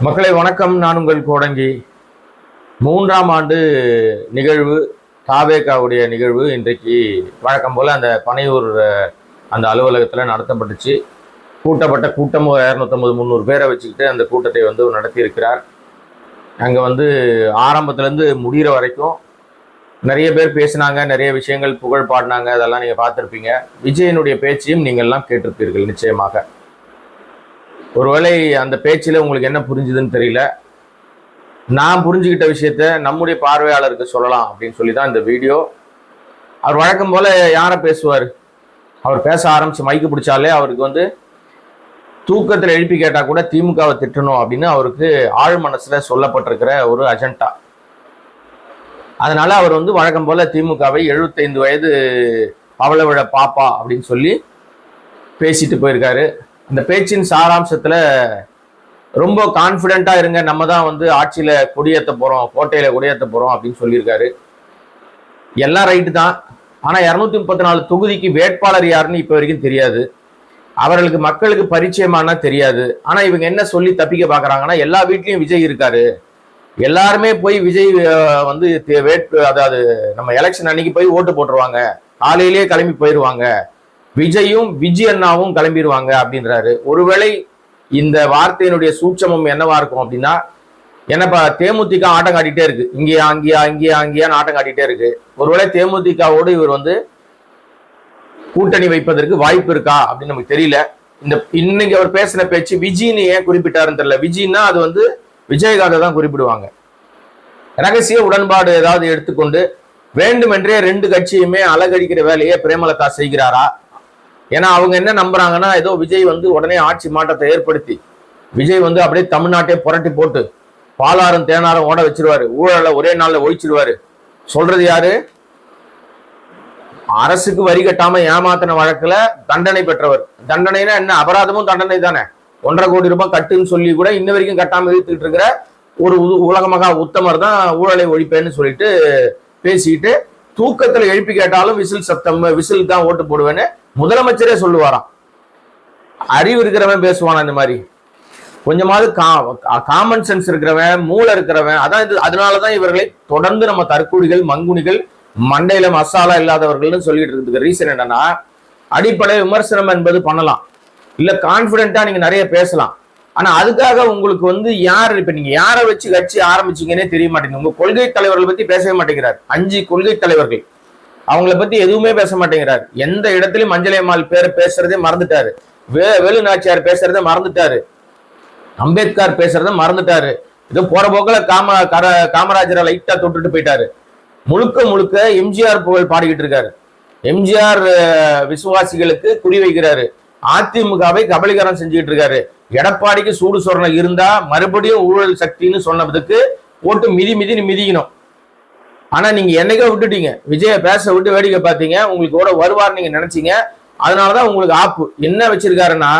மக்களை வணக்கம். நான் உங்கள் கோடங்கி. 3ஆம் ஆண்டு நிகழ்வு, தாவேகாவுடைய நிகழ்வு இன்றைக்கு வழக்கம் போல் அந்த பனையூர் அந்த அலுவலகத்தில் நடத்தப்பட்டுச்சு. கூட்டப்பட்ட கூட்டம் 250-300 பேரை வச்சுக்கிட்டு அந்த கூட்டத்தை நடத்தியிருக்கிறார். அங்கே ஆரம்பத்துலேருந்து முடிகிற வரைக்கும் நிறைய பேர் பேசினாங்க, நிறைய விஷயங்கள் புகழ் பாடினாங்க. அதெல்லாம் நீங்கள் பார்த்துருப்பீங்க. விஜயனுடைய பேச்சையும் நீங்கள்லாம் கேட்டிருப்பீர்கள் நிச்சயமாக. ஒருவேளை அந்த பேச்சில் உங்களுக்கு என்ன புரிஞ்சுதுன்னு தெரியல. நான் புரிஞ்சுக்கிட்ட விஷயத்த நம்முடைய பார்வையாளருக்கு சொல்லலாம் அப்படின்னு சொல்லி தான் இந்த வீடியோ. அவர் வழக்கம் போல யாரை பேசுவார்? அவர் பேச ஆரம்பிச்சு மைக்கு பிடிச்சாலே அவருக்கு தூக்கத்தில் எழுப்பி கேட்டால் கூட திமுகவை திட்டணும் அப்படின்னு அவருக்கு ஆழ் மனசில் சொல்லப்பட்டிருக்கிற ஒரு அஜெண்டா. அதனால அவர் வழக்கம் போல திமுகவை 75 வயது பவள விழ பாப்பா அப்படின்னு சொல்லி பேசிட்டு போயிருக்காரு. அந்த பேச்சின் சாராம்சத்தில் ரொம்ப கான்ஃபிடென்ட்டாக இருங்க, நம்ம தான் ஆட்சியில் கொடியேற்ற போகிறோம், கோட்டையில் கொடியேற்ற போகிறோம் அப்படின்னு சொல்லியிருக்காரு. எல்லாம் ரைட்டு தான். ஆனால் 234 தொகுதிக்கு வேட்பாளர் யாருன்னு இப்போ வரைக்கும் தெரியாது. அவர்களுக்கு மக்களுக்கு பரிச்சயமானா தெரியாது. ஆனால் இவங்க என்ன சொல்லி தப்பிக்க பார்க்குறாங்கன்னா, எல்லா வீட்லேயும் விஜய் இருக்காரு, எல்லாருமே போய் விஜய் அதாவது நம்ம எலெக்ஷன் அன்னைக்கு போய் ஓட்டு போட்டுருவாங்க, காலையிலேயே கிளம்பி போயிடுவாங்க, விஜயும் விஜய் அண்ணாவும் கிளம்பிடுவாங்க அப்படின்றாரு. ஒருவேளை இந்த வார்த்தையினுடைய சூட்சமம் என்னவா இருக்கும் அப்படின்னா, என்னப்பா தேமுதிக ஆட்டம் காட்டிட்டே இருக்கு, இங்கேயா அங்கேயா இங்கேயா அங்கேயான்னு ஆட்டம் காட்டிட்டே இருக்கு. ஒருவேளை தேமுதிகவோடு இவர் கூட்டணி வைப்பதற்கு வாய்ப்பு இருக்கா அப்படின்னு நமக்கு தெரியல. இன்னைக்கு அவர் பேசின பேச்சு விஜய்னு ஏன் குறிப்பிட்டாருன்னு தெரியல. விஜய்னா அது விஜயகாந்தை தான் குறிப்பிடுவாங்க. ரகசிய உடன்பாடு ஏதாவது எடுத்துக்கொண்டு வேண்டுமென்றே 2 கட்சியுமே அலகடிக்கிற வேலையை பிரேமலதா செய்கிறாரா? ஏன்னா அவங்க என்ன நம்புறாங்கன்னா, ஏதோ விஜய் உடனே ஆட்சி மாற்றத்தை ஏற்படுத்தி விஜய் அப்படியே தமிழ்நாட்டை புரட்டி போட்டு பாலாரும் தேனாரும் ஓட வச்சிருவாரு, ஊழலை ஒரே நாள்ல ஒழிச்சிருவாரு. சொல்றது யாரு? அரசுக்கு வரி கட்டாம ஏமாத்தின வழக்குல தண்டனை பெற்றவர். தண்டனைனா என்ன? அபராதமும் தண்டனை தானே. 1.5 கோடி ரூபாய் கட்டுன்னு சொல்லி கூட இன்ன வரைக்கும் கட்டாம இழுத்துக்கிட்டு இருக்கிற ஒரு உலகமகா உத்தமர் தான் ஊழலை ஒழிப்பேன்னு சொல்லிட்டு பேசிட்டு, தூக்கத்துல எழுப்பி கேட்டாலும் விசில் தான் ஓட்டு போடுவேன்னு முதலமைச்சரே சொல்லுவாராம். அறிவு இருக்கிறவன் பேசுவானா இந்த மாதிரி? கொஞ்சமாவது காமன் சென்ஸ் இருக்கிறவன், மூளை இருக்கிறவன். அதனாலதான் இவர்களை தொடர்ந்து நம்ம தற்கூடிகள், மங்குனிகள், மண்டையில மசாலா இல்லாதவர்கள்னு சொல்லிட்டு இருக்கிறதுக்கு ரீசன் என்னன்னா, அடிப்படை விமர்சனம் என்பது பண்ணலாம், இல்ல கான்பிடென்ட்டா நீங்க நிறைய பேசலாம். ஆனா அதுக்காக உங்களுக்கு யார், இப்ப நீங்க யாரை வச்சு கட்சி ஆரம்பிச்சீங்கன்னே தெரிய மாட்டேங்குது. உங்க கொள்கை தலைவர்களை பத்தி பேசவே மாட்டேங்கிறார். 5 கொள்கை தலைவர்கள், அவங்கள பத்தி எதுவுமே பேச மாட்டேங்கிறார். எந்த இடத்துலயும் மஞ்சளையம்மாள் பேரை பேசுறதே மறந்துட்டாரு, வேலு நாச்சியார் பேசுறதே மறந்துட்டாரு, அம்பேத்கர் பேசுறத மறந்துட்டாரு. ஏதோ போற போக்குல காமராஜரை லைட்டா தொட்டுட்டு போயிட்டாரு. முழுக்க எம்ஜிஆர் புகழ் பாடிக்கிட்டு இருக்காரு. எம்ஜிஆர் விசுவாசிகளுக்கு குறி வைக்கிறாரு. அதிமுகவை கபலீகரம் செஞ்சுக்கிட்டு இருக்காரு. எடப்பாடிக்கு சூடு சொரணை இருந்தா மறுபடியும் ஊழல் சக்தின்னு சொன்னதுக்கு போட்டு மிதின்னு மிதிக்கணும். ஆனா நீங்க என்னைக்கோ விட்டுட்டீங்க. விஜய பேச விட்டு வேடிக்கை பார்த்தீங்க. உங்களுக்கு கூட வருவார் நீங்க நினைச்சீங்க. அதனாலதான் உங்களுக்கு ஆப்பு என்ன வச்சிருக்காருன்னா,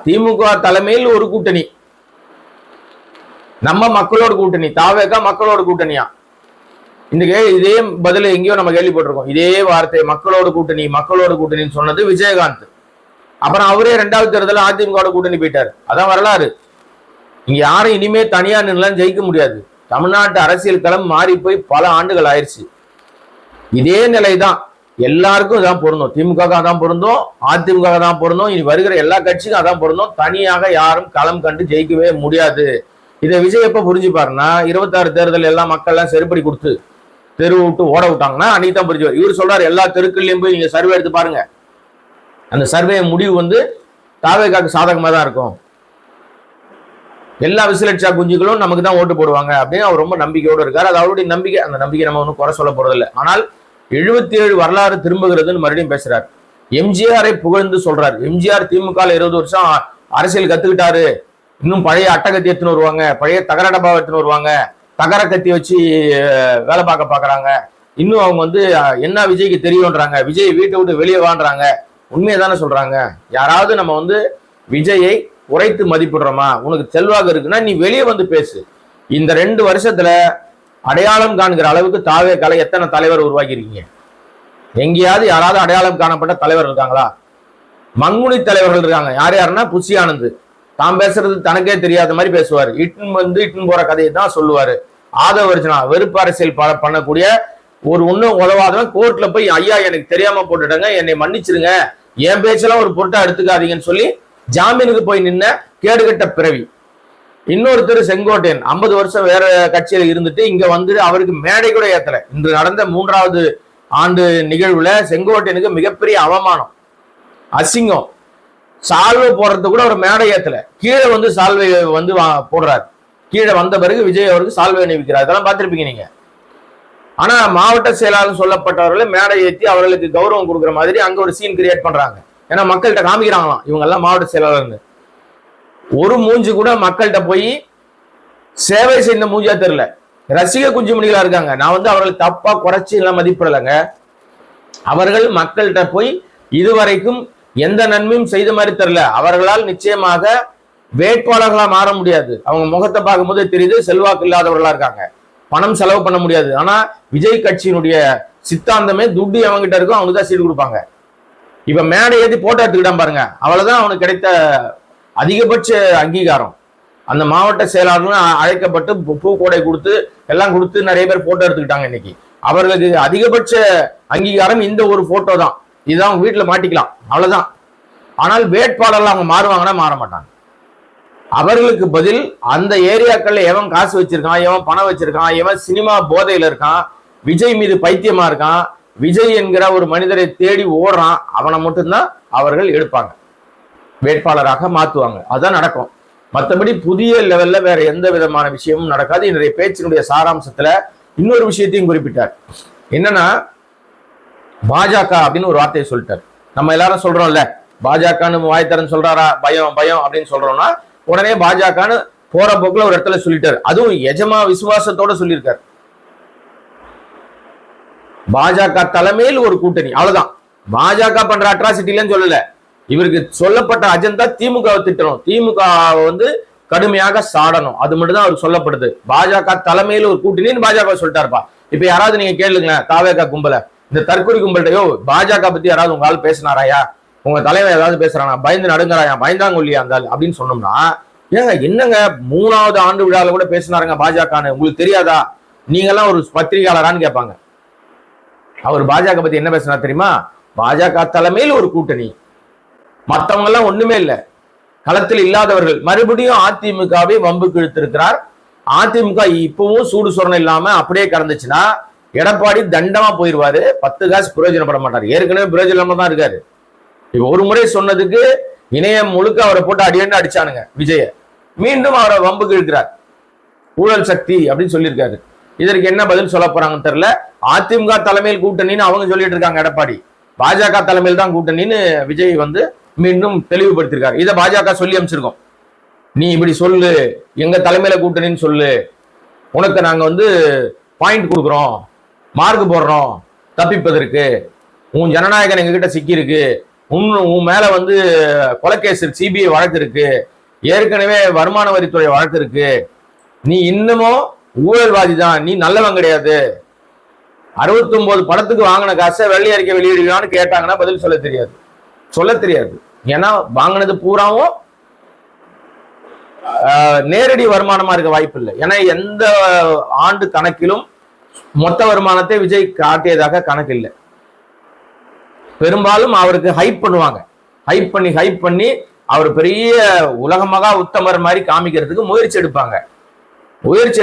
திமுக தலைமையில் ஒரு கூட்டணி, நம்ம மக்களோட கூட்டணி, தாவேகா மக்களோட கூட்டணியா. இன்னைக்கு இதே பதில எங்கேயோ நம்ம கேள்விப்பட்டிருக்கோம். இதே வார்த்தை மக்களோட கூட்டணின்னு சொன்னது விஜயகாந்த். அப்புறம் அவரே 2வது தேர்தல் அதிமுக கூட்டணி போயிட்டாரு. அதான் வரலாறு. இங்க யாரும் இனிமே தனியா நின்று ஜெயிக்க முடியாது. தமிழ்நாட்டு அரசியல் களம் மாறி போய் பல ஆண்டுகள் ஆயிடுச்சு. இதே நிலைதான் எல்லாருக்கும் அதான் பொருந்தும். திமுக தான் பொருந்தும், அதிமுக தான் பொருந்தும், இனி வருகிற எல்லா கட்சிக்கும் அதான் பொருந்தும். தனியாக யாரும் களம் கண்டு ஜெயிக்கவே முடியாது. இதை விஜய் எப்ப புரிஞ்சுப்பாருன்னா, 26 தேர்தல் எல்லாம் மக்கள் எல்லாம் செருப்படி கொடுத்து தெரு விட்டு ஓட விட்டாங்கன்னா அன்னைக்கு தான் புரிஞ்சுவார். இவர் சொல்றாரு எல்லா தெருக்கள்லயும் போய் நீங்க சர்வே எடுத்து பாருங்க, அந்த சர்வே முடிவு தாவேகாக்கு சாதகமா தான் இருக்கும், எல்லா விசிலட்சா குஞ்சுகளும் நமக்கு தான் ஓட்டு போடுவாங்க அப்படின்னு அவர் ரொம்ப நம்பிக்கையோடு இருக்காரு. அது அவருடைய நம்பிக்கை. அந்த நம்பிக்கை நம்ம ஒன்றும் குறை சொல்ல போறதில்லை. ஆனால் 77 வரலாறு திரும்புகிறதுன்னு மறுபடியும் பேசுறாரு. எம்ஜிஆரை புகழ்ந்து சொல்றாரு. எம்ஜிஆர் திமுக 20 வருஷம் அரசியல் கத்துக்கிட்டாரு, இன்னும் பழைய அட்டகத்தி எடுத்துன்னு வருவாங்க, பழைய தகர டப்பாவை எடுத்துன்னு வருவாங்க, தகர கத்தி வச்சு வேலை பார்க்க பாக்குறாங்க. இன்னும் அவங்க என்ன விஜய்க்கு தெரியும்ன்றாங்க, விஜய் வீட்டை விட்டு வெளியே வாண்டுறாங்க. உண்மையை தானே சொல்றாங்க. யாராவது நம்ம விஜயை குறைத்து மதிப்பிடுறோமா? உனக்கு செல்வாக்கு இருக்குன்னா நீ வெளியே பேசு. இந்த 2 வருஷத்துல அடையாளம் காண்கிற அளவுக்கு தாவேகால எத்தனை தலைவர் உருவாக்கி இருக்கீங்க? எங்கேயாவது யாராவது அடையாளம் காணப்பட்ட தலைவர் இருக்காங்களா? மங்குனி தலைவர்கள் இருக்காங்க. யார் யாருன்னா புஷி ஆனந்த், தான் பேசுறது தனக்கே தெரியாத மாதிரி பேசுவார். இட்டுன்னு போற கதையை தான் சொல்லுவாரு. ஆதவர்ஜனா வெறுப்பு அரசியல் பண்ணக்கூடிய ஒரு ஒன்னும் உதவாதவன் கோர்ட்ல போய் ஐயா எனக்கு தெரியாம போட்டுட்டாங்க, என்னை மன்னிச்சிருங்க, என் பேச்செல்லாம் ஒரு பொருட்டா எடுத்துக்காதீங்கன்னு சொல்லி ஜாமீனுக்கு போய் நின்ன கேடுகட்ட பிறவி. இன்னொருத்தர் செங்கோட்டையன் 50 வருஷம் வேற கட்சியில இருந்துட்டு இங்க வந்து அவருக்கு மேடை கூட ஏத்தல. இன்று நடந்த 3வது ஆண்டு நிகழ்வுல செங்கோட்டையனுக்கு மிகப்பெரிய அவமானம், அசிங்கம். சால்வை போடுறது கூட ஒரு மேடை ஏத்தல, கீழே வந்து சால்வை வந்து போடுறாரு. கீழே வந்த பிறகு விஜய் அவருக்கு சால்வை அணிவிக்கிறார். இதெல்லாம் பார்த்திருப்பீங்க நீங்க. ஆனா மாவட்ட செயலாளர் சொல்லப்பட்டவர்களை மேடை ஏற்றி அவர்களுக்கு கௌரவம் கொடுக்குற மாதிரி அங்க ஒரு சீன் கிரியேட் பண்றாங்க. ஏன்னா மக்கள்கிட்ட காமிக்கிறாங்களாம் இவங்க எல்லாம் மாவட்ட செயலாளர்னு. ஒரு மூஞ்சி கூட மக்கள்கிட்ட போய் சேவை செய்த மூஞ்சியா தெரியல. ரசிக குஞ்சுமணிகளா இருக்காங்க. நான் வந்து அவர்களை தப்பா குறைச்சி எல்லாம் மதிப்பிடலைங்க. அவர்கள் மக்கள்கிட்ட போய் இதுவரைக்கும் எந்த நன்மையும் செய்த மாதிரி தெரியல. அவர்களால் நிச்சயமாக வேட்பாளர்களா மாற முடியாது. அவங்க முகத்தை பார்க்கும்போது தெரியுது செல்வாக்கு இல்லாதவர்களா இருக்காங்க, பணம் செலவு பண்ண முடியாது. ஆனா விஜய் கட்சியினுடைய சித்தாந்தமே துட்டு அவங்ககிட்ட இருக்கும், அவனுக்கு தான் சீட்டு கொடுப்பாங்க. இப்ப மேடை ஏற்றி போட்டோ எடுத்துக்கிட்டான் பாருங்க, அவ்வளவுதான் அவனுக்கு கிடைத்த அதிகபட்ச அங்கீகாரம். அந்த மாவட்ட செயலாளர்கள் அழைக்கப்பட்டு பூக்கோடை கொடுத்து எல்லாம் கொடுத்து நிறைய பேர் போட்டோ எடுத்துக்கிட்டாங்க. இன்னைக்கு அவர்களுக்கு அதிகபட்ச அங்கீகாரம் இந்த ஒரு போட்டோ தான். இதுதான் அவங்க வீட்டுல மாட்டிக்கலாம், அவ்வளவுதான். ஆனால் வேட்பாளர்கள் அவங்க மாறுவாங்கன்னா மாற மாட்டாங்க. அவர்களுக்கு பதில் அந்த ஏரியாக்கள்ல எவன் காசு வச்சிருக்கான், எவன் பணம் வச்சிருக்கான், எவன் சினிமா போதையில இருக்கான், விஜய் மீது பைத்தியமா இருக்கான், விஜய் என்கிற ஒரு மனிதரை தேடி ஓடுறான், அவனை மட்டும்தான் அவர்கள் எடுப்பாங்க, வேட்பாளராக மாத்துவாங்க. அதுதான் நடக்கும். மற்றபடி புதிய லெவல்ல வேற எந்த விதமான விஷயமும் நடக்காது. இன்றைய பேச்சினுடைய சாராம்சத்துல இன்னொரு விஷயத்தையும் குறிப்பிட்டார். என்னன்னா பாஜக அப்படின்னு ஒரு வார்த்தையை சொல்லிட்டார். நம்ம எல்லாரும் சொல்றோம்ல, பாஜகன்னு வாய்த்தரன் சொல்றாரா, பயம் பயம் அப்படின்னு சொல்றோம்னா உடனே பாஜகன்னு போற போக்குல ஒரு இடத்துல சொல்லிட்டாரு. அதுவும் எஜமா விசுவாசத்தோட சொல்லியிருக்காரு. பாஜக தலைமையில் ஒரு கூட்டணி, அவ்வளவுதான். பாஜக பண்ற அட்ராசிட்டிலன்னு சொல்லல. இவருக்கு சொல்லப்பட்ட அஜெண்டா திமுக திட்டணும், திமுக வந்து கடுமையாக சாடணும், அது மட்டும் தான் அவர் சொல்லப்படுது. பாஜக தலைமையில் ஒரு கூட்டணின்னு பாஜக சொல்லிட்டாருப்பா. இப்ப யாராவது நீங்க கேளுங்களேன், தாவேகா கும்பல, இந்த தற்கொலை கும்பல்கிட்டயோ பாஜக பத்தி யாராவது உங்க ஆள் பேசினாராயா, உங்க தலைவர் ஏதாவது பேசுறானா, பயந்து நடுங்கிறாயா, பயந்தாங்கொல்லியா இருந்தால் அப்படின்னு சொன்னோம்னா, ஏங்க என்னங்க 3வது ஆண்டு விழாவில் கூட பேசினாருங்க பாஜகன்னு, உங்களுக்கு தெரியாதா, நீங்க எல்லாம் ஒரு பத்திரிகையாளரான்னு கேட்பாங்க. அவர் பாஜக பத்தி என்ன பேசினார் தெரியுமா? பாஜக தலைமையில் ஒரு கூட்டணி, மற்றவங்க எல்லாம் ஒண்ணுமே இல்லை, களத்தில் இல்லாதவர்கள். மறுபடியும் அதிமுகவை வம்புக்கு இழுத்திருக்கிறார். அதிமுக இப்பவும் சூடு சொரணம் இல்லாம அப்படியே கடந்துச்சுன்னா எடப்பாடி தண்டமா போயிருவாரு, 10 காசு பிரயோஜனப்பட மாட்டார். ஏற்கனவே பிரயோஜனமா தான் இருக்காரு. இப்ப ஒரு முறை சொன்னதுக்கு இணையம் முழுக்க அவரை போட்டு அடியன்னு அடிச்சானுங்க விஜய. மீண்டும் அவரை வம்புக்கு இழுக்கிறார், ஊழல் சக்தி அப்படின்னு சொல்லியிருக்காரு. இதற்கு என்ன பதில் சொல்ல போறாங்கன்னு தெரியல. அதிமுக தலைமையில் கூட்டணின்னு அவங்க சொல்லிட்டு இருக்காங்க, எடப்பாடி பாஜக தலைமையில் தான் கூட்டணின்னு விஜய் வந்து மீண்டும் தெளிவுபடுத்திருக்காரு. இதை பாஜக சொல்லி அமைச்சிருக்கோம். நீ இப்படி சொல்லு, எங்க தலைமையில கூட்டணின்னு சொல்லு, உனக்கு நாங்க வந்து பாயிண்ட் கொடுக்குறோம், மார்க் போடுறோம் தப்பிப்பதற்கு, உன் ஜனநாயகன் எங்ககிட்ட சிக்கி இருக்கு, உன் மேல வந்து கொலைகேஸ் சிபிஐ வழக்கு இருக்கு, ஏற்கனவே வருமான வரித்துறை வழக்கு இருக்கு, நீ இன்னமும் ஊழல்வாதி தான், நீ நல்லவன் கிடையாது, 69 படத்துக்கு வாங்கின காசை வெள்ளை அறிக்கை வெளியிடுவான்னு கேட்டாங்கன்னா பதில் சொல்ல தெரியாது. ஏன்னா வாங்கினது பூராவும் நேரடி வருமானமா இருக்க வாய்ப்பு இல்லை. ஏன்னா எந்த ஆண்டு கணக்கிலும் மொத்த வருமானத்தை விஜய் காட்டியதாக கணக்கு இல்லை. பெரும்பாலும் அவருக்கு ஹைப் பண்ணுவாங்க, ஹைப் பண்ணி அவர் பெரிய உலகமகா உத்தமர் மாதிரி காமிக்கிறதுக்கு முயற்சி எடுப்பாங்க. முயற்சி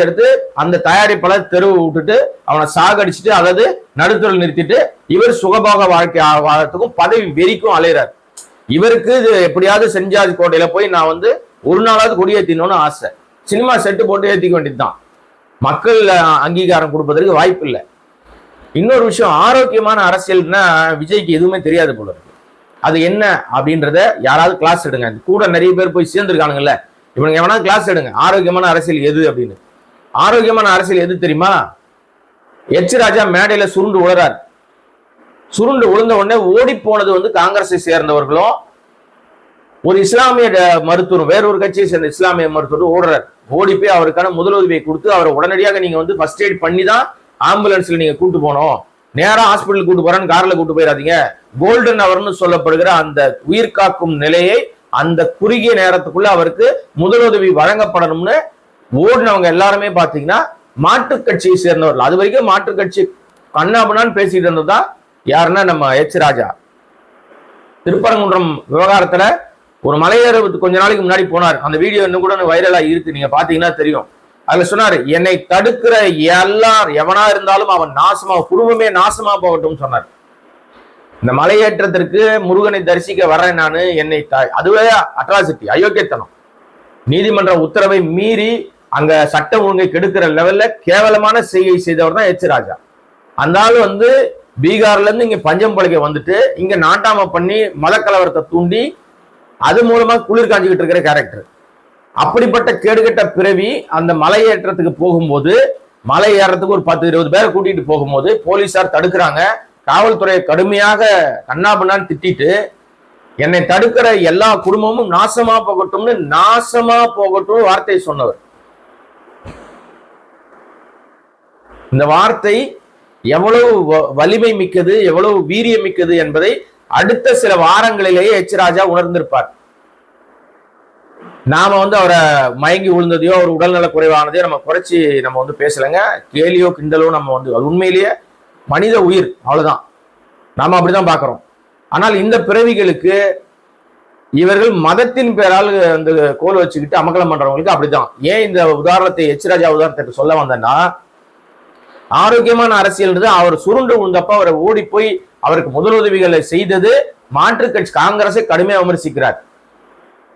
எடுத்து அந்த தயாரிப்பாளர் தெருவு விட்டுட்டு அவனை சாகடிச்சுட்டு, அதாவது நடுத்தொழில் நிறுத்திட்டு இவர் சுகபோக வாழ்க்கை வாழறதுக்கும் பதவி வெறிக்கும் அலையிறார். இவருக்கு இது எப்படியாவது செஞ்சாதி கோட்டையில போய் நான் வந்து ஒரு நாளாவது கொடியேற்றினோன்னு ஆசை. சினிமா செட்டு போட்டு ஏற்றிக்க வேண்டியதுதான். மக்கள் அங்கீகாரம் கொடுப்பதற்கு வாய்ப்பு இல்லை. இன்னொரு விஷயம், ஆரோக்கியமான அரசியல்னா விஜய்க்கு எதுவுமே தெரியாது போல இருக்கு. அது என்ன அப்படின்றத யாராவது கிளாஸ் எடுங்க. கூட நிறைய பேர் போய் சேர்ந்துருக்கானுங்கல்ல, இவனுங்க எவனா கிளாஸ் எடுங்க. ஆரோக்கியமான அரசியல் எது அப்படின்னு. ஆரோக்கியமான அரசியல் எது தெரியுமா? எச் ராஜா மேடையில சுருண்டு உளறார். சுருண்டு விழுந்த உடனே ஓடி போனது வந்து காங்கிரஸை சேர்ந்தவர்களும் ஒரு இஸ்லாமிய மருத்துவர், வேறொரு கட்சியை சேர்ந்த இஸ்லாமிய மருத்துவர் ஓடுறார். ஓடி போய் அவருக்கான முதலுதவியை கொடுத்து அவரை உடனடியாக நீங்க வந்து ஃபர்ஸ்ட் எய்ட் பண்ணி தான் ஆம்புலன்ஸ்ல நீங்க கூட்டு போனோம், நேரா ஹாஸ்பிட்டல் கூட்டு போறேன்னு கார்ல கூட்டு போயிடாதீங்க. கோல்டன் அவர்னு சொல்லப்படுகிற அந்த உயிர் காக்கும் நிலையை அந்த குறுகிய நேரத்துக்குள்ள அவருக்கு முதலுதவி வழங்கப்படணும்னு ஓடினவங்க எல்லாருமே பாத்தீங்கன்னா மாற்றுக் கட்சியை சேர்ந்தவர்கள். அது வரைக்கும் மாற்றுக் கட்சி கண்ணாபுனான்னு பேசிட்டு இருந்ததுதான் யாருன்னா நம்ம எச் ராஜா. திருப்பரங்குன்றம் விவகாரத்துல ஒரு மலையேறுவதுக்கு கொஞ்ச நாளைக்கு முன்னாடி போனார். அந்த வீடியோ இன்னும் கூட வைரலா இருக்கு, நீங்க பாத்தீங்கன்னா தெரியும். அதுல சொன்னாரு, என்னை தடுக்கிற எவனா இருந்தாலும் அவன் நாசமா, குடும்பமே நாசமா போகட்டும் சொன்னார். இந்த மலையேற்றத்திற்கு முருகனை தரிசிக்க வர்றேன் நானு, என்னை அதுவே அட்ராசிட்டி, அயோக்கியத்தனம். நீதிமன்ற உத்தரவை மீறி அங்க சட்டம் ஒழுங்கை கெடுக்கிற லெவல்ல கேவலமான செய்கை செய்தவர் தான் எச் ராஜா. அந்த ஆள் பீகார்ல இருந்து இங்க பஞ்சம் பழைக்க வந்துட்டு இங்க நாட்டாம பண்ணி மத கலவரத்தை தூண்டி அது மூலமா குளிர் காஞ்சிக்கிட்டு இருக்கிற கேரக்டர். அப்படிப்பட்ட கேடுகட்ட பிறவி அந்த மலையேற்றத்துக்கு போகும்போது, மலை ஏறத்துக்கு ஒரு 10-20 பேரை கூட்டிட்டு போகும்போது போலீசார் தடுக்கிறாங்க. காவல்துறையை கடுமையாக கண்ணாபண்ணான்னு திட்டிட்டு, என்னை தடுக்கிற எல்லா குடும்பமும் நாசமா போகட்டும்னு நாசமா போகட்டும் வார்த்தை சொன்னவர். இந்த வார்த்தை எவ்வளவு வலிமை மிக்கது, எவ்வளவு வீரியம் மிக்கது என்பதை அடுத்த சில வாரங்களிலேயே எச் ராஜா உணர்ந்திருப்பார். நாம அவரை மயங்கி விழுந்ததையோ அவர் உடல்நல குறைவானதையோ நம்ம குறைச்சி நம்ம பேசலைங்க. கேலியோ கிண்டலோ நம்ம அது உண்மையிலேயே மனித உயிர், அவ்வளவுதான். நாம அப்படிதான் பாக்குறோம். ஆனால் இந்த பிறவிகளுக்கு இவர்கள் மதத்தின் பேரால் அந்த கோல் வச்சுக்கிட்டு அமக்கலம் பண்றவங்களுக்கு அப்படிதான். ஏன் இந்த உதாரணத்தை எச் ராஜா உதாரணத்தை சொல்ல வந்தேன்னா, ஆரோக்கியமான அரசியல் அவர் சுருண்டு விழுந்தப்ப அவரை ஓடி போய் அவருக்கு முதலுதவிகளை செய்தது மாற்றுக் கட்சி காங்கிரஸை கடுமையாக விமர்சிக்கிறார்,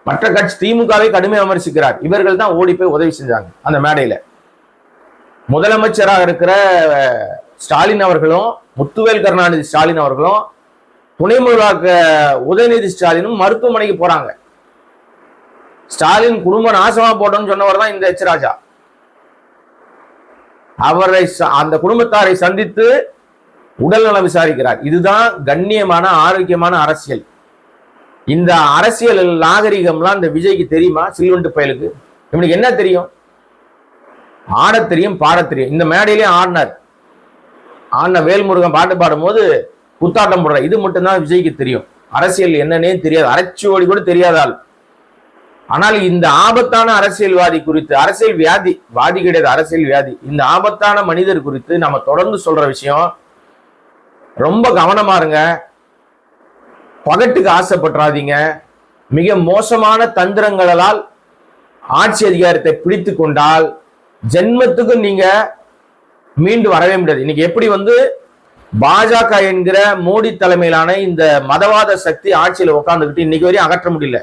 மற்ற கட்சி திமுகவை கடுமையாக விமர்சிக்கிறார். இவர்கள் தான் ஓடி போய் உதவி செஞ்சாங்க அந்த மேடையில. முதலமைச்சராக இருக்கிற ஸ்டாலின் அவர்களும், முத்துவேல் கருணாநிதி ஸ்டாலின் அவர்களும், துணை முதல்வராக உதயநிதி ஸ்டாலினும் மருத்துவமனைக்கு போறாங்க. ஸ்டாலின் குடும்ப நாசமா போட்டோம்னு சொன்னவர் தான் இந்த எச் ராஜா. அவரை அந்த குடும்பத்தாரை சந்தித்து உடல்நலம் விசாரிக்கிறார். இதுதான் கண்ணியமான ஆரோக்கியமான அரசியல். இந்த அரசியல் நாகரிகம்லாம் இந்த விஜய்க்கு தெரியுமா? சில்வண்டு பயலுக்கு இவனுக்கு என்ன தெரியும்? ஆட தெரியும், பாட தெரியும். இந்த மேடையிலேயே ஆடின வேல்முருகன் பாட்டு பாடும் போது குத்தாட்டம் போடுற, இது மட்டும்தான் விஜய்க்கு தெரியும். அரசியல் என்னன்னே தெரியாது, அரைச்சி ஓடி கூட தெரியாதால். ஆனால் இந்த ஆபத்தான அரசியல்வாதி குறித்து, அரசியல் வியாதி, வாதி கிடையாது அரசியல் வியாதி, இந்த ஆபத்தான மனிதர் குறித்து நம்ம தொடர்ந்து சொல்ற விஷயம், ரொம்ப கவனமா இருங்க. பகட்டுக்கு ஆசைப்பட்டுறாதீங்க. மிக மோசமான தந்திரங்களால் ஆட்சி அதிகாரத்தை பிடித்து கொண்டால் ஜென்மத்துக்கு நீங்க மீண்டு வரவே முடியாது. இன்னைக்கு எப்படி பாஜக என்கிற மோடி தலைமையிலான இந்த மதவாத சக்தி ஆட்சியில உட்கார்ந்துக்கிட்டு இன்னைக்கு வரையும் அகற்ற முடியல.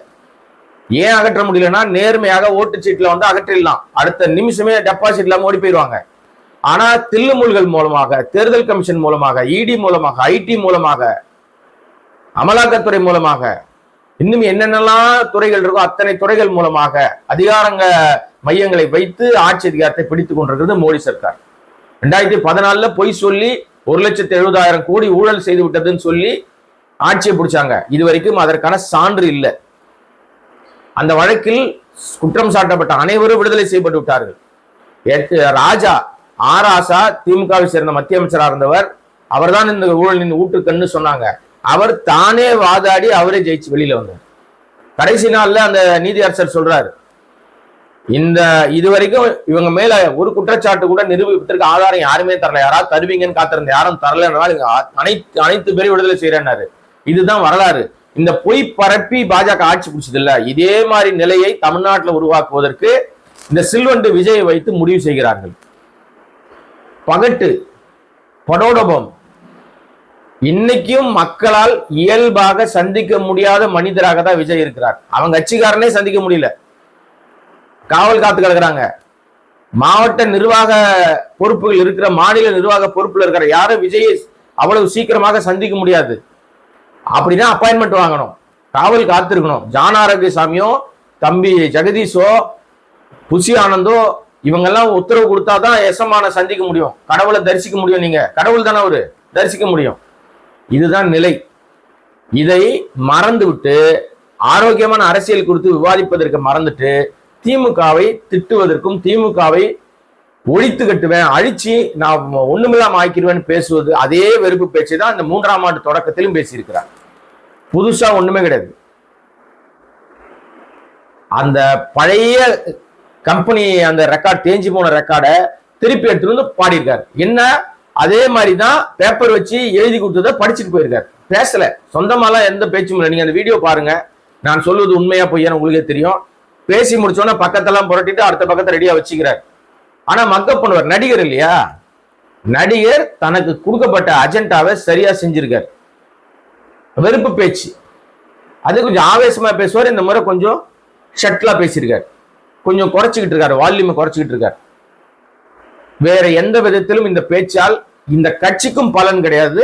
ஏன் அகற்ற முடியலன்னா, நேர்மையாக ஓட்டுச்சீட்டுல அகற்றிடலாம், அடுத்த நிமிஷமே டெபாசிட்ல ஓடி போயிடுவாங்க. ஆனா தில்லுமுல்கள் மூலமாக, தேர்தல் கமிஷன் மூலமாக, இடி மூலமாக, ஐடி மூலமாக, அமலாக்கத்துறை மூலமாக, இன்னும் என்னென்னலாம் துறைகள் இருக்கோ அத்தனை துறைகள் மூலமாக அதிகாரங்க மையங்களை வைத்து ஆட்சி அதிகாரத்தை பிடித்துக் கொண்டிருக்கிறது மோடி சர்க்கார். 2014 பொய் சொல்லி 1,70,000 கோடி ஊழல் செய்து விட்டதுன்னு சொல்லி ஆட்சியை பிடிச்சாங்க. இதுவரைக்கும் அதற்கான சான்று இல்லை. அந்த வழக்கில் குற்றம் சாட்டப்பட்ட அனைவரும் விடுதலை செய்யப்பட்டு விட்டார்கள். ராஜா ஆராசா திமுகவை சேர்ந்த மத்திய அமைச்சராக இருந்தவர், அவர்தான் இந்த ஊழலின் ஊற்றுக்கண்ணு சொன்னாங்க. அவர் தானே வாதாடி அவரே ஜெயிச்சு வெளியில வந்தார். கடைசி நாள்ல அந்த நீதியரசர் சொல்றாரு, இந்த இதுவரைக்கும் இவங்க மேல ஒரு குற்றச்சாட்டு கூட நிரூபிப்பதற்கு ஆதாரம் யாருமே தரல, யாராவது தருவீங்கன்னு காத்திருந்த, யாரும் தரலனால அனைத்து பேரையும் விடுதலை செய்யறாரு. இதுதான் வரலாறு. இந்த பொய் பரப்பி பாஜக ஆட்சி பிடிச்சது இல்ல, இதே மாதிரி நிலையை தமிழ்நாட்டில் உருவாக்குவதற்கு இந்த சில்வண்டு விஜயை வைத்து முடிவு செய்கிறார்கள். பகட்டு, படோடபம் இன்னைக்கும் மக்களால் இயல்பாக சந்திக்க முடியாத மனிதராக தான் விஜய் இருக்கிறார். அவங்க கட்சிக்காரனே சந்திக்க முடியல, காவல் காத்து கிடக்குறாங்க. மாவட்ட நிர்வாக பொறுப்புகள் இருக்கிற, மாநில நிர்வாக பொறுப்புல இருக்கிற யாரும் விஜயை அவ்வளவு சீக்கிரமாக சந்திக்க முடியாது. அப்படின்னா அப்பாயின்மெண்ட் வாங்கணும், காவல் காத்திருக்கணும். ஜான் ஆரோக்கியசாமியோ, தம்பி ஜெகதீஷோ, புசி ஆனந்தோ இவங்கெல்லாம் உத்தரவு கொடுத்தாதான் எசமான சந்திக்க முடியும், கடவுளை தரிசிக்க முடியும். நீங்க கடவுள் தானே அவரு, தரிசிக்க முடியும். இதுதான் நிலை. இதை மறந்து விட்டு ஆரோக்கியமான அரசியல் குறித்து விவாதிப்பதற்கு மறந்துட்டு திமுகவை திட்டுவதற்கும், திமுகவை ஒழித்து கட்டுவேன், அழிச்சு நான் ஒண்ணுமில்லாம ஆக்கிடுவேன் பேசுவது, அதே வெறுப்பு பேச்சு தான் இந்த 3ஆம் ஆண்டு தொடக்கத்திலும் பேசியிருக்கிறார். புதுசா ஒண்ணுமே கிடையாது. அந்த பழைய கம்பெனி அந்த ரெக்கார்ட் தேஞ்சு போன ரெக்கார்டை திருப்பி எடுத்துட்டு வந்து பாடியிருக்காரு. என்ன அதே மாதிரிதான் பேப்பர் வச்சு எழுதி கொடுத்ததை படிச்சுட்டு போயிருக்காரு. பேசல, சொந்தமாலாம் எந்த பேச்சும் இல்லை. நீங்க அந்த வீடியோ பாருங்க, நான் சொல்லுவது உண்மையா பொய்யான்னு உங்களுக்கே தெரியும். பேசி முடிச்சோன்னா பக்கத்தெல்லாம் புரட்டிட்டு அடுத்த பக்கத்தை ரெடியா வச்சுக்கிறார். ஆனா மக்கப் பண்ணுவார். நடிகர் இல்லையா, நடிகர் தனக்கு கொடுக்கப்பட்ட அஜெண்டாவை சரியா செஞ்சிருக்கார். வெறுப்பு பேச்சு அது கொஞ்சம் ஆவேசமா பேசுவார். இந்த முறை கொஞ்சம் ஷட்லா பேசியிருக்காரு, கொஞ்சம் குறைச்சிக்கிட்டு இருக்காரு, வால்யூமை குறைச்சிக்கிட்டு இருக்காரு. வேற எந்த விதத்திலும் இந்த பேச்சால் இந்த கட்சிக்கும் பலன் கிடையாது.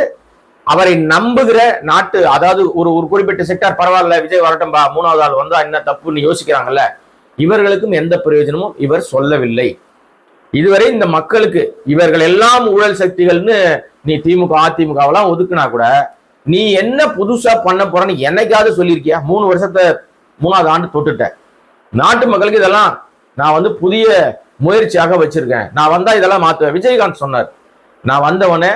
அவரை நம்புகிற நாட்டு, அதாவது ஒரு குறிப்பிட்ட செக்டார் பரவாயில்ல, விஜய் வரட்டும் பா, மூணாவது ஆள் வந்தா என்ன தப்புன்னு யோசிக்கிறாங்கல்ல, இவர்களுக்கும் எந்த பிரயோஜனமும் இவர் சொல்லவில்லை இதுவரை. இந்த மக்களுக்கு இவர்கள் எல்லாம் ஊழல் சக்திகள்னு நீ திமுக அதிமுகவெல்லாம் ஒதுக்குனா கூட நீ என்ன புதுசா பண்ண போறன்னு என்னைக்காவது சொல்லியிருக்கியா? 3 வருஷத்தை 3வது ஆண்டு தொட்டுட்ட. நாட்டு மக்களுக்கு இதெல்லாம் நான் வந்து புதிய முயற்சியாக வச்சிருக்கேன், நான் வந்தா இதெல்லாம் மாத்துவேன். விஜயகாந்த் சொன்னார், நான் வந்தவனே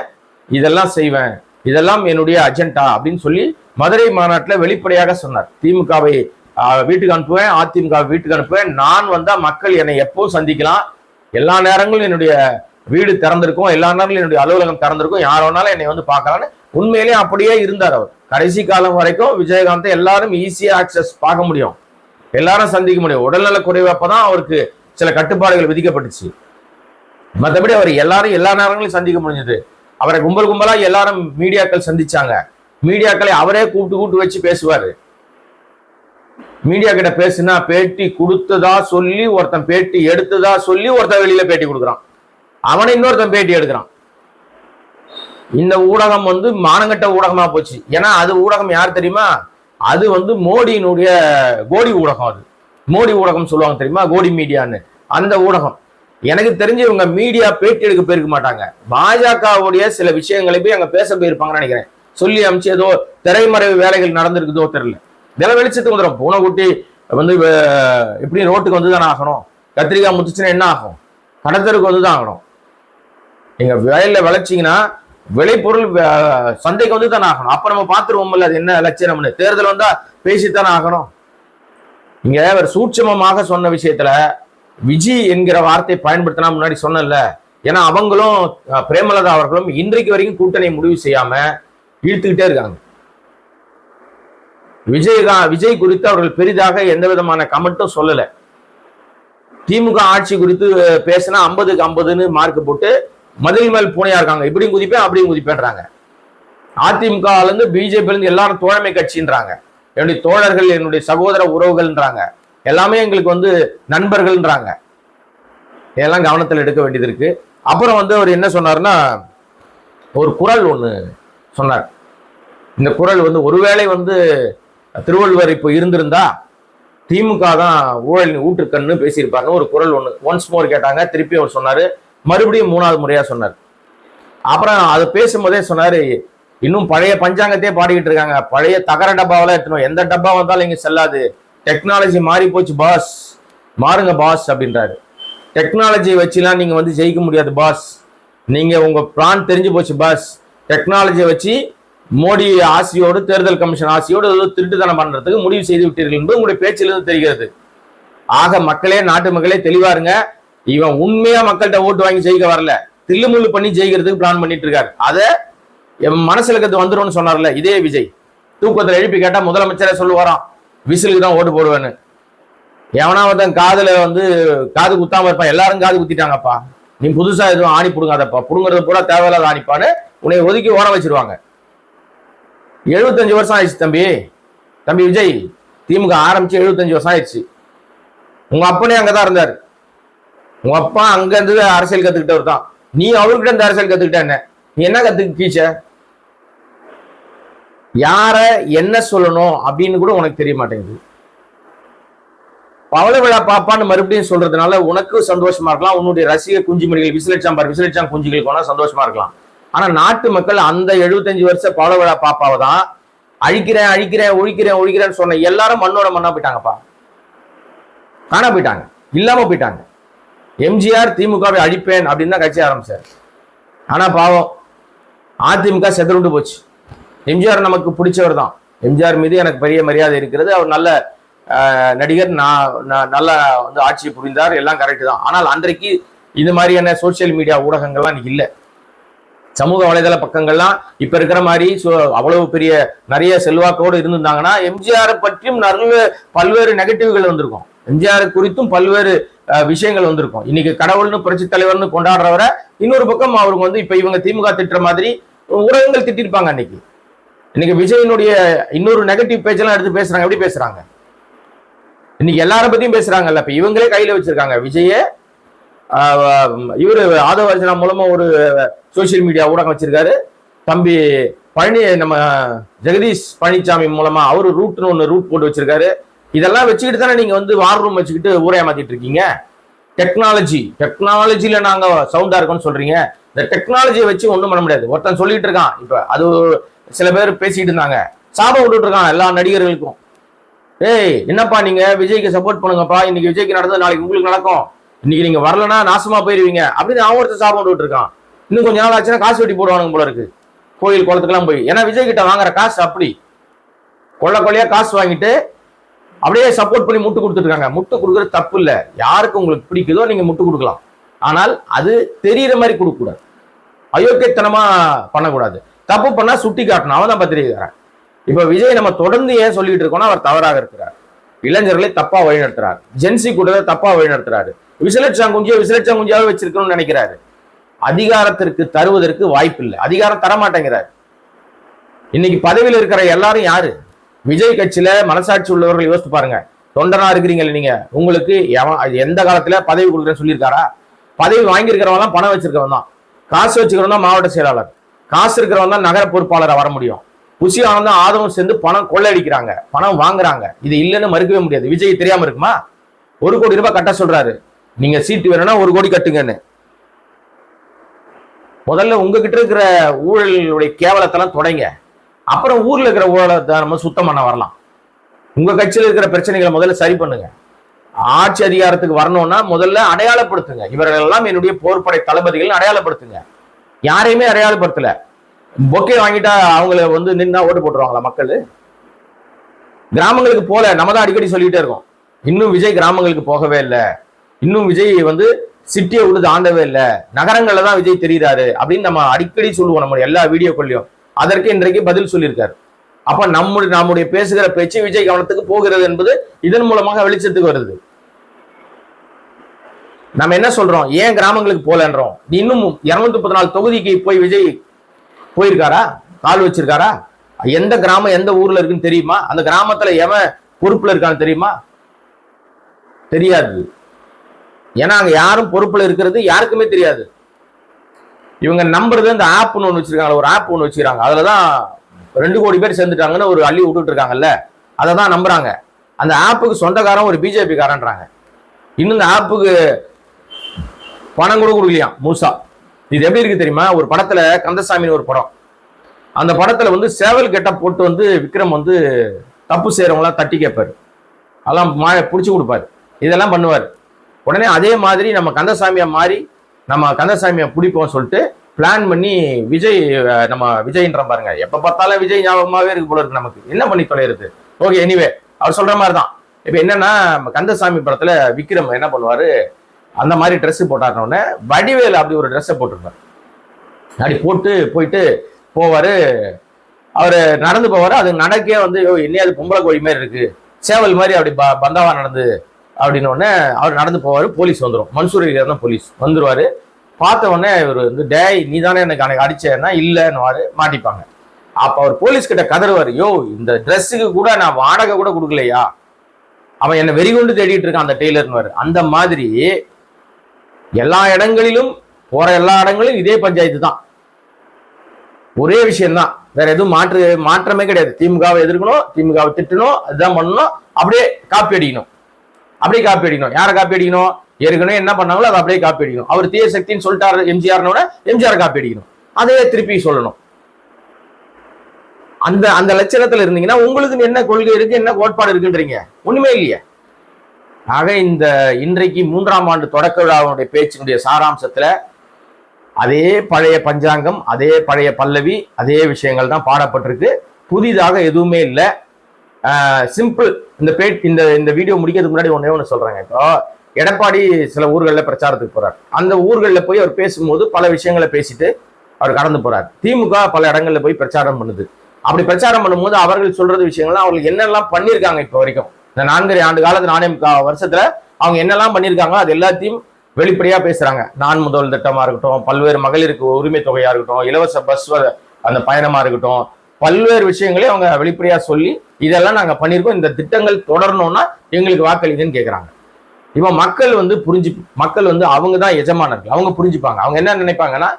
இதெல்லாம் செய்வேன், இதெல்லாம் என்னுடைய அஜெண்டா அப்படின்னு சொல்லி மதுரை மாநாட்டில் வெளிப்படையாக சொன்னார். திமுகவை வீட்டுக்கு அனுப்புவேன், அதிமுக வீட்டுக்கு அனுப்புவேன், நான் வந்தா மக்கள் என்னை எப்போ சந்திக்கலாம், எல்லா நேரங்களும் என்னுடைய வீடு திறந்திருக்கும், எல்லா நேரங்களும் என்னுடைய அலுவலகம் திறந்திருக்கும், யார் வேணாலும் என்னை வந்து பார்க்கலான்னு உண்மையிலேயே அப்படியே இருந்தார் அவர். கடைசி காலம் வரைக்கும் விஜயகாந்தை எல்லாரும் ஈஸியா ஆக்சஸ் பார்க்க முடியும், எல்லாரும் சந்திக்க முடியும். உடல்நல குறைவப்பதான் அவருக்கு சில கட்டுப்பாடுகள் விதிக்கப்பட்டுச்சு. மற்றபடி அவர் எல்லாரும் எல்லா நேரங்களையும் சந்திக்க முடிஞ்சது. அவரை கும்பல் கும்பலா எல்லாரும் மீடியாக்கள் சந்திச்சாங்க. மீடியாக்களை அவரே கூப்பிட்டு வச்சு பேசுவாரு. மீடியா கிட்ட பேசுனா பேட்டி கொடுத்ததா சொல்லி ஒருத்தன், பேட்டி எடுத்ததா சொல்லி ஒருத்தன் வெளியில பேட்டி கொடுக்குறான், அவனை இன்னொருத்தன் பேட்டி எடுக்கிறான். இந்த ஊடகம் வந்து மானங்கட்ட ஊடகமா போச்சு. ஏன்னா அது ஊடகம் யார் தெரியுமா? அது வந்து மோடியினுடைய கோடி ஊடகம். அது மோடி ஊடகம் சொல்லுவாங்க தெரியுமா, கோடி மீடியான்னு. அந்த ஊடகம் எனக்கு தெரிஞ்சு இவங்க மீடியா பேட்டி எடுக்க போயிருக்க மாட்டாங்க. பாஜகவுடைய சில விஷயங்களை போய் அங்க பேச போயிருப்பாங்கன்னு நினைக்கிறேன். சொல்லி அமிச்சு ஏதோ திரைமறைவு வேலைகள் நடந்திருக்குதோ தெரியல. இதெல்லாம் வெளிச்சத்துக்கு வந்துடும். பூனைக்குட்டி வந்து எப்படி ரோட்டுக்கு வந்து தானே ஆகணும், கத்திரிக்காய் முத்துச்சுன்னா என்ன ஆகும், கடத்தருக்கு வந்து தான் ஆகணும். நீங்க வயல்ல விளைச்சிங்கன்னா விளைபொருள் சந்தைக்கு வந்து தானே ஆகணும். அப்ப நம்ம பார்த்துருவோம்ல அது என்ன லட்சணம்னு. தேர்தல் வந்தா பேசித்தானே ஆகணும். இங்க அவர் சூட்சமமாக சொன்ன விஷயத்துல விஜி என்கிற வார்த்தை பயன்படுத்தினா முன்னாடி சொன்னல. ஏன்னா அவங்களும் பிரேமலதா அவர்களும் இன்றைக்கு வரைக்கும் கூட்டணி முடிவு செய்யாம இழுத்துக்கிட்டே இருக்காங்க. விஜய் குறித்து அவர்கள் பெரிதாக எந்த விதமான கமெண்ட்டும் சொல்லல. திமுக ஆட்சி குறித்து பேசினா 50க்கு 50ன்னு மார்க் போட்டு மதில் மேல் பூனையா இருக்காங்க. இப்படியும் குதிப்பேன் அப்படியும் குதிப்பேன்றாங்க. அதிமுகல இருந்து பிஜேபி இருந்து எல்லாரும் தோழமை கட்சின்றாங்க. என்னுடைய தோழர்கள், என்னுடைய சகோதர உறவுகள்ன்றாங்க. எல்லாமே எங்களுக்கு வந்து நண்பர்கள்ன்றாங்க. இதெல்லாம் கவனத்தில் எடுக்க வேண்டியது இருக்கு. அப்புறம் வந்து அவர் என்ன சொன்னார்னா, ஒரு குறள் ஒண்ணு சொன்னார். இந்த குறள் வந்து ஒருவேளை வந்து திருவள்ளுவர் இப்போ இருந்திருந்தா திமுக தான் ஊழலின் ஊற்றுக்கண்ணு பேசியிருப்பாருன்னு ஒரு குறள் ஒண்ணு ஒன்ஸ் மோர் கேட்டாங்க. திருப்பி அவர் சொன்னாரு, மறுபடியும் 3வது முறையா சொன்னார். அப்புறம் அதை பேசும்போதே சொன்னாரு, இன்னும் பழைய பஞ்சாங்கத்தையே பாடிக்கிட்டு இருக்காங்க, பழைய தகர டப்பாவெல்லாம் எடுத்துணும், எந்த டப்பா வந்தாலும் இங்க செல்லாது, டெக்னாலஜி மாறி போச்சு பாஸ், மாறுங்க பாஸ் அப்படின்றாரு. டெக்னாலஜி வச்சுலாம் நீங்க வந்து ஜெயிக்க முடியாது பாஸ், நீங்க உங்க பிளான் தெரிஞ்சு போச்சு பாஸ். டெக்னாலஜியை வச்சு மோடி ஆசியோடு, தேர்தல் கமிஷன் ஆசியோடு திருட்டுத்தனம் பண்றதுக்கு முடிவு செய்து விட்டீர்கள் என்பது உங்களுடைய பேச்சிலிருந்து தெரிகிறது. ஆக மக்களே, நாட்டு மக்களே தெளிவா இருங்க. இவன் உண்மையா மக்கள்கிட்ட ஓட்டு வாங்கி ஜெயிக்க வரல, தில்லுமுள்ளு பண்ணி ஜெயிக்கிறதுக்கு பிளான் பண்ணிட்டு இருக்காரு. அதை மனசுல இருக்கிறது வந்துடும் சொன்னார்ல இதே விஜய். தூக்கத்துல எழுப்பி கேட்டா முதலமைச்சரே சொல்லுவாராம், விசிலுக்கு தான் ஓட்டு போடுவேன்னு. எவனாவதன் காதுல வந்து காது குத்தாம இருப்பான், எல்லாரும் காது குத்திட்டாங்கப்பா, நீ புதுசா எதுவும் ஆணி புடுங்காதப்பா, புடுங்கிறது பூரா தேவையில்லாத ஆணிப்பான்னு உன்னை ஒதுக்கி ஓர வச்சிருவாங்க. 75 வருஷம் ஆயிடுச்சு தம்பி விஜய். திமுக ஆரம்பிச்சு 75 வருஷம் ஆயிடுச்சு. உங்க அப்பனே அங்கதான் இருந்தாரு. உங்க அப்பா அங்க இருந்து அரசியல் கத்துக்கிட்டவர் தான். நீ அவர்கிட்ட இருந்து அரசியல் கத்துக்கிட்ட, நீ என்ன கத்துக்கிச்ச? யார என்ன சொல்லணும் அப்படின்னு கூட உனக்கு தெரிய மாட்டேங்குது. பவள விழா பாப்பான்னு மறுபடியும் சொல்றதுனால உனக்கு சந்தோஷமா இருக்கலாம், உன்னுடைய ரசிக குஞ்சுமணிகள் விசிலட்சாம் குஞ்சுகளுக்கு வேணா சந்தோஷமா இருக்கலாம். ஆனா நாட்டு மக்கள் அந்த 75 வருஷ பவள விழா பாப்பாவை தான் ஒழிக்கிறேன்னு சொன்ன எல்லாரும் மண்ணோட மண்ணா போயிட்டாங்கப்பா, காணா போயிட்டாங்க, இல்லாம போயிட்டாங்க. எம்ஜிஆர் திமுகவை அழிப்பேன் அப்படின்னு தான் கட்சி ஆரம்பிச்சார். ஆனா பாவம் அதிமுக செதறுண்டு போச்சு. எம்ஜிஆர் நமக்கு பிடிச்சவர் தான். எம்ஜிஆர் மீது எனக்கு பெரிய மரியாதை இருக்கிறது. அவர் நல்ல நடிகர் நல்லா வந்து ஆட்சியை புரிந்தார், எல்லாம் கரெக்ட் தான். ஆனால் அன்றைக்கு இது மாதிரியான சோசியல் மீடியா ஊடகங்கள்லாம் இன்னைக்கு இல்லை. சமூக வலைதள பக்கங்கள்லாம் இப்ப இருக்கிற மாதிரி அவ்வளவு பெரிய நிறைய செல்வாக்கோடு இருந்திருந்தாங்கன்னா எம்ஜிஆர் பற்றியும் பல்வேறு நெகட்டிவ்கள் வந்திருக்கும், எம்ஜிஆர் குறித்தும் பல்வேறு விஷயங்கள் வந்திருக்கும். இன்னைக்கு கடவுள்னு புரட்சி தலைவர்னு கொண்டாடுறவரை இன்னொரு பக்கம் அவருக்கு வந்து இப்ப இவங்க திமுக திட்டுற மாதிரி ஊடகங்கள் திட்டிருப்பாங்க. இன்னைக்கு விஜயனுடைய இன்னொரு நெகட்டிவ் பேச்செல்லாம் எடுத்து பேசுறாங்க. எப்படி பேசுறாங்க? இன்னைக்கு எல்லார பத்தியும் பேசுறாங்கல்ல. இப்ப இவங்களே கையில வச்சிருக்காங்க விஜய. இவரு ஆதவ அர்ஜுனா மூலமா ஒரு சோசியல் மீடியா ஊடகம் வச்சிருக்காரு. தம்பி பழனி நம்ம ஜெகதீஷ் பழனிசாமி மூலமா அவரு ரூட்னு ஒன்று ரூட் போட்டு வச்சிருக்காரு. இதெல்லாம் வச்சுக்கிட்டு தானே நீங்க வந்து வார் ரூம் வச்சுக்கிட்டு ஊரே மாத்திட்டு இருக்கீங்க. டெக்னாலஜில நாங்க சவுண்டா இருக்கோம்னு சொல்றீங்க. இந்த டெக்னாலஜியை வச்சு ஒண்ணும் பண்ண முடியாது. ஒருத்தன் சொல்லிட்டு இருக்கான். இப்ப அது சில பேர் பேசிட்டு இருந்தாங்க, சாபம் விட்டுட்டு இருக்கான் எல்லா நடிகர்களுக்கும். ஏய் என்னப்பா நீங்க விஜய்க்கு சப்போர்ட் பண்ணுங்கப்பா, இன்னைக்கு விஜய்க்கு நடந்தது நாளைக்கு உங்களுக்கு நடக்கும், இன்னைக்கு நீங்க வரலன்னா நாசமா போயிருவீங்க அப்படின்னு அவன் ஒருத்தர் சாபம் விட்டுட்டு இருக்கான். இன்னும் கொஞ்ச நாள் ஆச்சுன்னா காசு வெட்டி போடுவானுங்க போல இருக்கு, கோயில் குளத்துக்கெல்லாம் போய். ஏன்னா விஜய் கிட்ட வாங்குற காசு அப்படி கொள்ளையா காசு வாங்கிட்டு அப்படியே சப்போர்ட் பண்ணி முட்டு கொடுத்துட்டு இருக்காங்க. முட்டு கொடுக்கறது தப்பு இல்லை, யாருக்கு உங்களுக்கு பிடிக்குதோ நீங்க முட்டு கொடுக்கலாம். ஆனால் அது தெரியுற மாதிரி கொடுக்க கூடாது, அயோக்கியத்தனமா பண்ணக்கூடாது. தப்பு பண்ணா சுட்டி காட்டணும், அவன் தான் பத்திரிகைக்காரன். இப்ப விஜய் நம்ம தொடர்ந்து ஏன் சொல்லிட்டு இருக்கோம்னா அவர் தவறாக இருக்கிறார், இளைஞர்களை தப்பா வழிநடத்துறாரு, ஜென்சி கூட தப்பா வழிநடத்துறாரு, விசிலட்சாங்குஞ்சியாவே வச்சிருக்கணும்னு நினைக்கிறாரு. அதிகாரத்திற்கு தருவதற்கு வாய்ப்பு இல்லை, அதிகாரம் தரமாட்டேங்கிறார். இன்னைக்கு பதவியில் இருக்கிற எல்லாரும் யாரு? விஜய் கட்சியில மனசாட்சி உள்ளவர்கள் யோசித்து பாருங்க. தொண்டனா இருக்கிறீங்க நீங்க, உங்களுக்கு எந்த காலத்துல பதவி கொடுக்குறேன்னு சொல்லியிருக்காரா? பதவி வாங்கியிருக்கிறவன் தான் பணம் வச்சிருக்கவன் தான், காசு வச்சுக்கிறவன் தான் மாவட்ட செயலாளர், காசு இருக்கிறவன் தான் நகர பொறுப்பாளராக வர முடியும். புசி ஆனந்தம் ஆதவம் சேர்ந்து பணம் கொள்ளையடிக்கிறாங்க, பணம் வாங்குறாங்க. இது இல்லைன்னு மறுக்கவே முடியாது. விஜய் தெரியாம இருக்குமா? 1 கோடி ரூபாய் கட்ட சொல்றாரு, நீங்க சீட்டு வேணும்னா 1 கோடி கட்டுங்கன்னு. முதல்ல உங்ககிட்ட இருக்கிற ஊழலுடைய கேவலத்தெல்லாம் தொடங்க, அப்புறம் ஊர்ல இருக்கிற ஊழலை நம்ம சுத்தம் பண்ண வரலாம். உங்க கட்சியில் இருக்கிற பிரச்சனைகளை முதல்ல சரி பண்ணுங்க. ஆட்சி அதிகாரத்துக்கு வரணும்னா முதல்ல அடையாளப்படுத்துங்க, இவர்கள் எல்லாம் என்னுடைய போர்ப்படை தளபதிகள் அடையாளப்படுத்துங்க. யாரையுமே அடையாளப்படுத்தல. பொக்கே வாங்கிட்டா அவங்கள வந்து நின்னா ஓட்டு போட்டுருவாங்களா மக்கள்? கிராமங்களுக்கு போல நம்ம தான் அடிக்கடி சொல்லிட்டே இருக்கோம். இன்னும் விஜய் கிராமங்களுக்கு போகவே இல்லை, இன்னும் விஜய் வந்து சிட்டியை விழுது ஆண்டவே இல்லை, நகரங்கள்ல தான் விஜய் தெரிகிறாரு அப்படின்னு நம்ம அடிக்கடி சொல்லுவோம் நம்ம எல்லா வீடியோக்குள்ளயும். அதற்கு இன்றைக்கு பதில் சொல்லியிருக்காரு. அப்ப நம்முடைய பேசுகிற பேச்சு விஜய் கவனத்துக்கு போகிறது என்பது இதன் மூலமாக வெளிச்சத்துக்கு வருது. நம்ம என்ன சொல்றோம், ஏன் கிராமங்களுக்கு போலன்றோம்? இன்னும் 234 தொகுதிக்கு போய் விஜய் போயிருக்காரா? கால் வச்சிருக்காரா? எந்த கிராமம் எந்த ஊர்ல இருக்குன்னு தெரியுமா? அந்த கிராமத்துல எவன் பொறுப்புல இருக்கான்னு தெரியுமா? தெரியாது. ஏன்னா அங்க யாரும் பொறுப்புல இருக்கிறது யாருக்குமே தெரியாது. இவங்க நம்புறது அந்த ஆப்னு ஒண்ணு வச்சிருக்காங்க, ஒரு ஆப் ஒண்ணு வச்சிருக்காங்க. அதுலதான் 2 கோடி பேர் சேர்ந்துட்டாங்கன்னு ஒரு அள்ளி விட்டுட்டு இருக்காங்கல்ல, அதை தான் நம்புறாங்க. அந்த ஆப்புக்கு சொந்தக்காரன் ஒரு பிஜேபி காரன்றாங்க. இன்னும் இந்த ஆப்புக்கு பணம் கூட கொடுக்கலையாம் முழுசா. இது எப்படி இருக்கு தெரியுமா? ஒரு படத்துல கந்தசாமின்னு ஒரு படம், அந்த படத்துல வந்து சேவல் கெட்ட போட்டு வந்து விக்ரம் வந்து தப்பு செய்யறவங்களாம் தட்டி கேட்பாரு, அதெல்லாம் பிடிச்சி கொடுப்பாரு, இதெல்லாம் பண்ணுவார். உடனே அதே மாதிரி நம்ம கந்தசாமியை மாறி நம்ம கந்தசாமியை பிடிப்போம் சொல்லிட்டு பிளான் பண்ணி விஜய் நம்ம விஜய்ன்ற பாருங்க, எப்ப பார்த்தாலும் விஜய் ஞாபகமாவே இருக்கு போல இருக்கு நமக்கு. என்ன பண்ணி தொலைறது? ஓகே, எனிவே அவர் சொல்ற மாதிரி தான். இப்ப என்னன்னா கந்தசாமி படத்துல விக்ரம் என்ன பண்ணுவாரு, அந்த மாதிரி ட்ரெஸ் போட்டாருன்னொடனே வடிவேல் அப்படி ஒரு ட்ரெஸ்ஸை போட்டிருப்பாரு. அப்படி போட்டு போயிட்டு போவாரு, அவரு நடந்து போவாரு. அது நடக்கே வந்து என்னையாவது பொம்பளை கோழி மாதிரி இருக்கு, சேவல் மாதிரி அப்படி பந்தாவா நடந்து அப்படின்னு உடனே அவர் நடந்து போவாரு. போலீஸ் வந்துடும், மன்சூர் தான் போலீஸ் வந்துருவாரு. பார்த்த உடனே இவர் வந்து டேய் நீ தானே எனக்கு அடிச்சேன்னா இல்லைன்னு மாட்டிப்பாங்க. அப்ப அவர் போலீஸ் கிட்ட கதறுவாரு, யோ இந்த ட்ரெஸ்ஸுக்கு கூட நான் வாடகை கூட கொடுக்கலையா, அவன் என்ன வெறிகொண்டு தேடிட்டு இருக்கான் அந்த டெய்லர்னு. அந்த மாதிரி எல்லா இடங்களிலும் போற எல்லா இடங்களிலும் இதே பஞ்சாயத்து தான், ஒரே விஷயம்தான், வேற எதுவும் மாற்றமே கிடையாது. திமுகவை எதிர்க்கணும், திமுகவை திட்டணும், அதுதான் பண்ணணும், அப்படியே காப்பி அடிக்கணும். அப்படியே காப்பி அடிக்கணும். யாரை காப்பி அடிக்கணும்? ஏற்கனவே என்ன பண்ணாங்களோ அதை அப்படியே காப்பி அடிக்கணும். அவர் தீய சக்தின்னு சொல்லிட்டாரு எம்ஜிஆர்னோட, எம்ஜிஆர் காப்பி அடிக்கணும், அதையே திருப்பி சொல்லணும். அந்த லட்சணத்துல இருந்தீங்கன்னா உங்களுக்கு என்ன கொள்கை இருக்கு, என்ன கோட்பாடு இருக்குன்றீங்க? ஒண்ணுமே இல்லையே. ஆக இந்த இன்றைக்கு 3ஆம் ஆண்டு தொடக்க விழாவுடைய பேச்சினுடைய சாராம்சத்துல அதே பழைய பஞ்சாங்கம், அதே பழைய பல்லவி, அதே விஷயங்கள் தான் பாடப்பட்டிருக்கு. புதிதாக எதுவுமே இல்லை. சிம்பிள். இந்த வீடியோ முடிக்கிறதுக்கு முன்னாடி ஒண்ணு சொல்றாங்க. இப்போ எடப்பாடி சில ஊர்களில் பிரச்சாரத்துக்கு போறாரு. அந்த ஊர்களில் போய் அவர் பேசும்போது பல விஷயங்களை பேசிட்டு அவர் கடந்து போறாரு. திமுக பல இடங்கள்ல போய் பிரச்சாரம் பண்ணுது. அப்படி பிரச்சாரம் பண்ணும்போது அவர்கள் சொல்றது விஷயங்கள்லாம் அவங்களுக்கு என்னெல்லாம் பண்ணியிருக்காங்க இப்போ வரைக்கும் இந்த 4.5 ஆண்டு காலத்து 4 வருஷத்துல அவங்க என்னெல்லாம் பண்ணியிருக்காங்க அது எல்லாத்தையும் வெளிப்படையா பேசுறாங்க. நான் முதல் திட்டமா இருக்கட்டும், பல்வேறு மகளிருக்கு உரிமை தொகையா இருக்கட்டும், இலவச பஸ் அந்த பயணமா இருக்கட்டும், பல்வேறு விஷயங்களையும் அவங்க வெளிப்படையா சொல்லி இதெல்லாம் நாங்க பண்ணியிருக்கோம், இந்த திட்டங்கள் தொடரணும்னா எங்களுக்கு வாக்களிதுன்னு கேட்கறாங்க. இப்ப மக்கள் அவங்க தான் எஜமானர்கள். அவங்க புரிஞ்சுப்பாங்க. அவங்க என்ன நினைப்பாங்கன்னா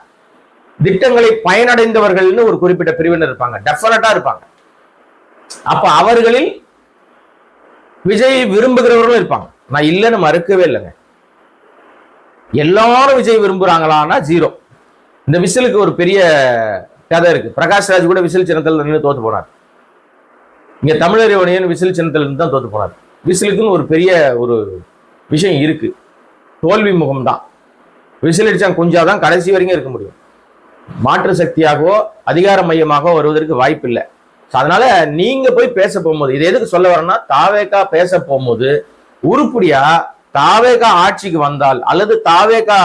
திட்டங்களை பயனடைந்தவர்கள்னு ஒரு குறிப்பிட்ட பிரிவினர் இருப்பாங்க, டெஃபினட்டா இருப்பாங்க. அப்ப அவர்களில் விஜய் விரும்புகிறவர்களும் இருப்பாங்க. நான் இல்லைன்னு மறுக்கவே இல்லைங்க. எல்லாரும் விஜய் விரும்புறாங்களான்னா 0. இந்த விசிலுக்கு ஒரு பெரிய கதை இருக்கு. பிரகாஷ் ராஜ் கூட விசில் சின்னத்தில் நின்று தோத்து போனார். இங்க தமிழறிவணியன் விசில் சின்னத்தில் இருந்து தான் தோத்து போனார். விசிலுக்குன்னு ஒரு பெரிய ஒரு விஷயம் இருக்கு. தோல்வி முகம் தான். விசில் அடிச்சாங்க கொஞ்சாதான் கடைசி வரைக்கும் இருக்க முடியும். மாற்று சக்தியாகவோ அதிகார மையமாகவோ வருவதற்கு வாய்ப்பு இல்லை. அதனால நீங்க போய் பேச போகும்போது இது எதுக்கு சொல்ல வரேன்னா, தாவேகா பேச போகும்போது உருப்படியா தாவேகா ஆட்சிக்கு வந்தால் அல்லது தாவேகா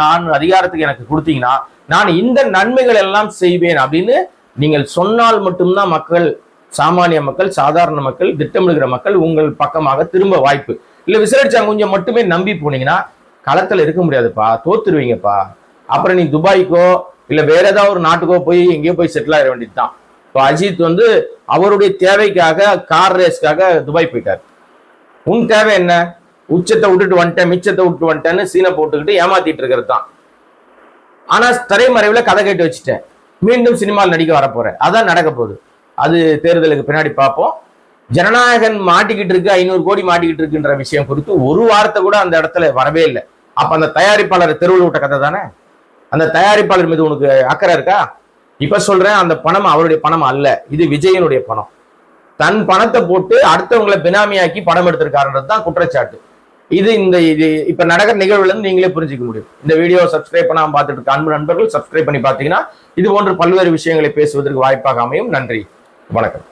நான் அதிகாரத்துக்கு எனக்கு கொடுத்தீங்கன்னா நான் இந்த நன்மைகள் எல்லாம் செய்வேன் அப்படின்னு நீங்கள் சொன்னால் மட்டும்தான் மக்கள், சாமானிய மக்கள், சாதாரண மக்கள், திட்டமிடுகிற மக்கள் உங்கள் பக்கமாக திரும்ப வாய்ப்பு இல்லை. விசாரிச்சாங்க கொஞ்சம் மட்டுமே நம்பி போனீங்கன்னா களத்துல இருக்க முடியாதுப்பா, தோத்துருவீங்கப்பா. அப்புறம் நீ துபாய்க்கோ இல்ல வேற ஏதாவது ஒரு நாட்டுக்கோ போய் எங்கேயோ போய் செட்டில் ஆகிட வேண்டியதுதான். இப்போ அஜித் அவருடைய தேவைக்காக கார் ரேஸ்க்காக துபாய் போயிட்டார். உன் தேவை என்ன? உச்சத்தை விட்டுட்டு வந்துட்டேன், மிச்சத்தை விட்டு வந்துட்டேன்னு சீனை போட்டுக்கிட்டு ஏமாத்திட்டு இருக்கிறது தான். ஆனா திரைமறைவுல கதை கேட்டு வச்சுட்டேன், மீண்டும் சினிமாவில் நடிக்க வரப்போறேன், அதான் நடக்க போகுது. அது தேர்தலுக்கு பின்னாடி பார்ப்போம். ஜனநாயகன் மாட்டிக்கிட்டு இருக்கு, 500 கோடி மாட்டிக்கிட்டு இருக்குன்ற விஷயம் குறித்து ஒரு வார்த்தை கூட அந்த இடத்துல வரவே இல்லை. அப்ப அந்த தயாரிப்பாளர் தெருவில் விட்ட கதை தானே. அந்த தயாரிப்பாளர் மீது உனக்கு அக்கறை இருக்கா? இப்ப சொல்றேன், அந்த பணம் அவருடைய பணம் அல்ல, இது விஜயனுடைய பணம். தன் பணத்தை போட்டு அடுத்தவங்களை பினாமியாக்கி படம் எடுத்திருக்காருன்றது தான் குற்றச்சாட்டு. இது இப்ப நடக்கிற நிகழ்வுல இருந்து நீங்களே புரிஞ்சுக்க முடியும். இந்த வீடியோ சப்ஸ்கிரைப் பண்ணாம பார்த்துட்டு இருக்க அன்பு நண்பர்கள் சப்ஸ்கிரைப் பண்ணி பார்த்தீங்கன்னா இது போன்ற பல்வேறு விஷயங்களை பேசுவதற்கு வாய்ப்பாக அமையும். நன்றி, வணக்கம்.